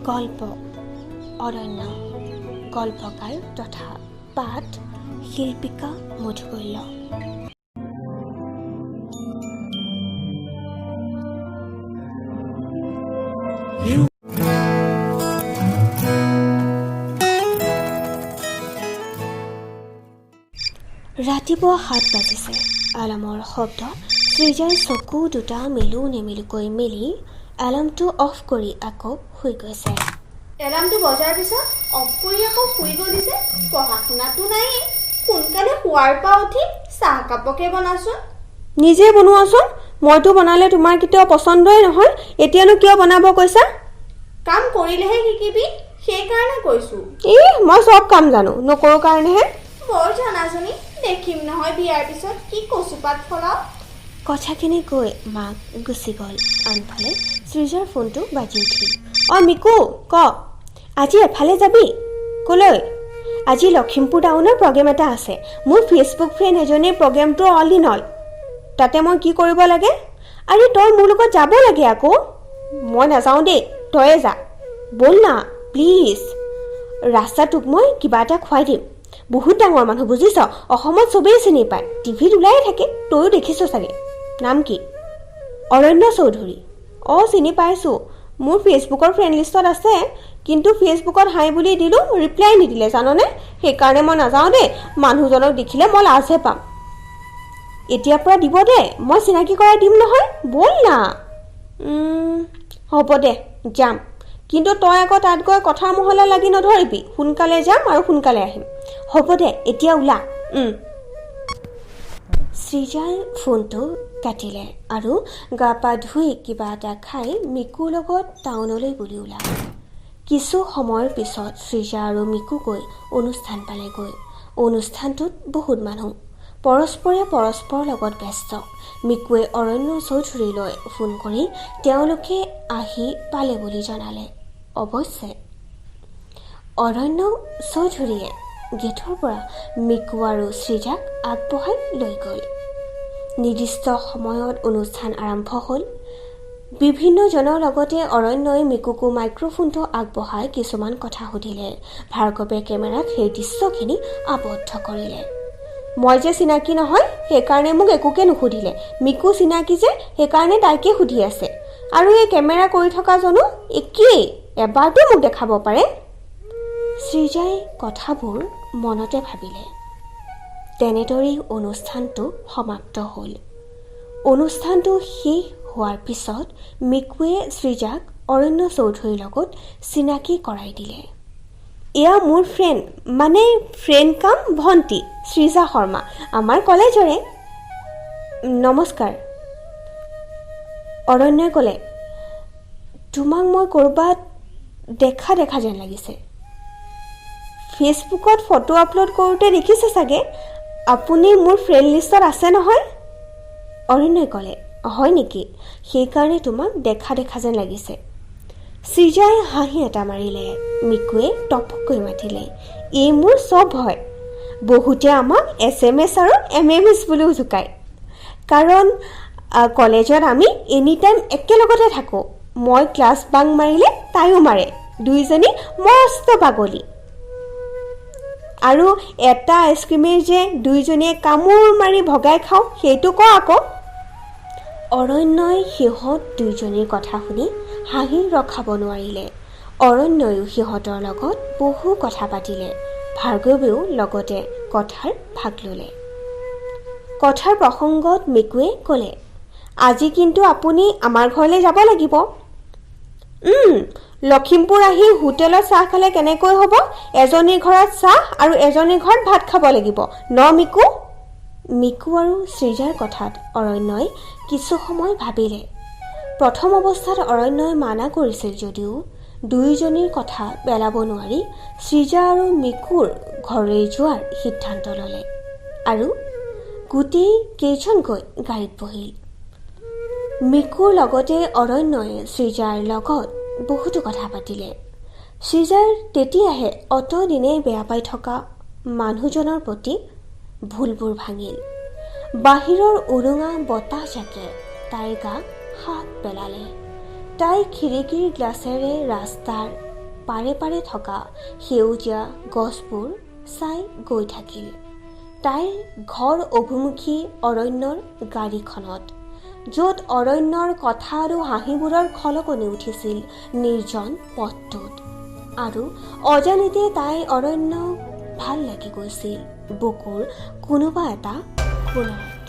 গল্প অৰণ্য গল্পকাৰ তথা পাঠ শিল্পিকা মধুকৈল্য। ৰাতিপুৱা 7 বাজিছে। এলাৰ্মৰ শব্দ সৃজাৰ চকু দুটা মেলো নেমেলোকৈ মেলি এলাৰ্মটো অফ কৰি আকৌ শুই গৈছে। এলাৰ্মটো বজাৰ পিছত অফ কৰি আকৌ শুই গলিছে। পঢ়া শুনাটো নাই। সোনকালে শুৱাৰ পৰা উঠি চাহ কাপকে বনাচোন। নিজে বনোৱাচোন। মইতো বনালে তোমাৰ কেতিয়াও পচন্দই নহয়। এতিয়ানো কিয় বনাব কৈছা? কাম কৰিলেহে শিকিবি, সেইকাৰণে কৈছো। মই চব কাম জানো, নকৰো কাৰণেহে। বৰ জনাজনী, দেখিম নহয় বিয়াৰ পিছত কি কচুপাত ফলাও। কথাখিনি কৈ মাক গুচি গ'ল। আনফালে সৃজাৰ ফোনটো বাজি উঠিল। মিকু ক, আজি এফালে যাবি? কলৈ? আজি লখিমপুৰ টাউনৰ প্ৰগ্ৰেম এটা আছে। মোৰ ফেচবুক ফ্ৰেণ্ড এজনীৰ প্ৰগ্ৰেমটো অল ইন অল। তাতে মই কি কৰিব লাগে? আৰে তই মোৰ লগত যাব লাগে আকৌ। মই নাযাওঁ দেই, তয়ে যা। ব'ল না প্লিজ। ৰাস্তাটোক মই কিবা এটা খুৱাই দিম। বহুত ডাঙৰ মানুহ বুজিছ, অসমত চবেই চিনি পায়, টিভিত ওলায়ে থাকে, তয়ো দেখিছ চাগে। নাম কি? অৰণ্য চৌধুৰী। চিনি পাইছোঁ। মোৰ ফেচবুকৰ ফ্ৰেণ্ড লিষ্টত আছে, কিন্তু ফেচবুকত হাই বুলি দিলোঁ, ৰিপ্লাই নিদিলে জাননে। সেইকাৰণে মই নাযাওঁ দেই। মানুহজনক দেখিলে মই লাজহে পাম। এতিয়াৰ পৰা দিব দে, মই চিনাকি কৰাই দিম নহয়। ব'ল না। হ'ব দে, যাম। কিন্তু তই আকৌ তাত গৈ কথাৰ মহলা লাগি নধৰিবি। সোনকালে যাম আৰু সোনকালে আহিম। হ'ব দে, এতিয়া ওলা। সৃজাই ফোনটো কাটিলে আৰু গা পা ধুই কিবা এটা খাই মিকুৰ লগত টাউনলৈ বুলি ওলাল। কিছু সময়ৰ পিছত সৃজা আৰু মিকু গৈ অনুষ্ঠান পালেগৈ। অনুষ্ঠানটোত বহুত মানুহ, পৰস্পৰে পৰস্পৰৰ লগত ব্যস্ত। মিকুৱে অৰণ্য চৌধুৰীলৈ ফোন কৰি তেওঁলোকে আহি পালে বুলি জনালে। অৱশ্যে অৰণ্য চৌধুৰীয়ে গেটৰ পৰা মিকু আৰু সৃজাক আগবঢ়াই লৈ গ'ল। নিৰ্দিষ্ট সময়ত অনুষ্ঠান আৰম্ভ হ'ল। বিভিন্নজনৰ লগতে অৰণ্যই মিকুকো মাইক্ৰফোনটো আগবঢ়াই কিছুমান কথা সুধিলে। ভাৰ্গৱে কেমেৰাত সেই দৃশ্যখিনি আবদ্ধ কৰিলে। মই যে চিনাকি নহয়, সেইকাৰণে মোক একোকে নুসুধিলে। মিকু চিনাকি যে, সেইকাৰণে তাইকে সুধি আছে। আৰু এই কেমেৰা কৰি থকাজনো একেই, এবাৰতো মোক দেখাব পাৰে। সৃজাই কথাবোৰ মনতে ভাবিলে। তেনেদৰেই অনুষ্ঠানটো সমাপ্ত হ'ল। অনুষ্ঠানটো শেষ হোৱাৰ পিছত মিকুৱে সৃজাক অৰণ্য চৌধুৰীৰ লগত চিনাকি কৰাই দিলে। এয়া মোৰ ফ্ৰেণ্ড, মানে ফ্ৰেণ্ড কাম ভণ্টি, সৃজা শৰ্মা, আমাৰ কলেজৰে। নমস্কাৰ। অৰণ্যই ক'লে, তোমাক মই ক'ৰবাত দেখা যেন লাগিছে। ফেচবুকত ফটো আপলোড কৰোঁতে দেখিছে চাগে। আপুনি মোৰ ফ্ৰেণ্ড লিষ্টত আছে নহয়। অৰণ্যই ক'লে, হয় নেকি? সেইকাৰণে তোমাক দেখা যেন লাগিছে। সৃজাই হাঁহি এটা মাৰিলে। মিকুৱে টপকৈ মাতিলে, এই মোৰ চব হয়। বহুতে আমাক SMS আৰু MMS বুলিও জোকায়, কাৰণ কলেজত আমি এনি টাইম একেলগতে থাকোঁ। মই ক্লাছ বাংক মাৰিলে তাইও মাৰে, দুইজনী মস্ত পাগলী। আৰু এটা আইচক্ৰীমেই যে দুইজনীয়ে কামোৰ মাৰি ভগাই খাওঁ, সেইটো ক আকৌ। অৰণ্যই সিহঁত দুইজনীৰ কথা শুনি হাঁহি ৰখাব নোৱাৰিলে। অৰণ্যয়ো সিহঁতৰ লগত বহু কথা পাতিলে। ভাৰ্গৱেও লগতে কথাৰ ভাগ ল'লে। কথাৰ প্ৰসংগত মিকুৱে ক'লে, আজি কিন্তু আপুনি আমাৰ ঘৰলৈ যাব লাগিব। লখিমপুৰ আহি হোটেলত চাহ খালে কেনেকৈ হ'ব? এজনীৰ ঘৰত চাহ আৰু এজনীৰ ঘৰত ভাত খাব লাগিব ন মিকু? মিকু আৰু সৃজাৰ কথাত অৰণ্যই কিছু সময় ভাবিলে। প্ৰথম অৱস্থাত অৰণ্যই মানা কৰিছিল যদিও দুয়োজনীৰ কথা পেলাব নোৱাৰি সৃজা আৰু মিকুৰ ঘৰলৈ যোৱাৰ সিদ্ধান্ত ল'লে আৰু গোটেই কেইজন গৈ গাড়ীত বহিল। মিকুৰ লগতে অৰণ্যই সৃজাৰ লগত বহুতো কথা পাতিলে। সৃজাৰ তেতিয়াহে অতদিনে বেয়া পাই থকা মানুহজনৰ প্ৰতি ভুলবোৰ ভাঙিল। বাহিৰৰ উৰুঙা বতাহজাকে তাইৰ গা হাত পেলালে। তাই খিৰিকীৰ গ্লাছেৰে ৰাস্তাৰ পাৰে পাৰে থকা সেউজীয়া গছবোৰ চাই গৈ থাকিল। তাইৰ ঘৰ অভিমুখী অৰণ্যৰ গাড়ীখনত, য'ত অৰণ্যৰ কথা আৰু হাঁহিবোৰৰ খলকনি উঠিছিল নিৰ্জন পথটোত। আৰু অজানিতে তাই অৰণ্য ভাল লাগি গৈছিল বুকুৰ কোনোবা এটা কোণত।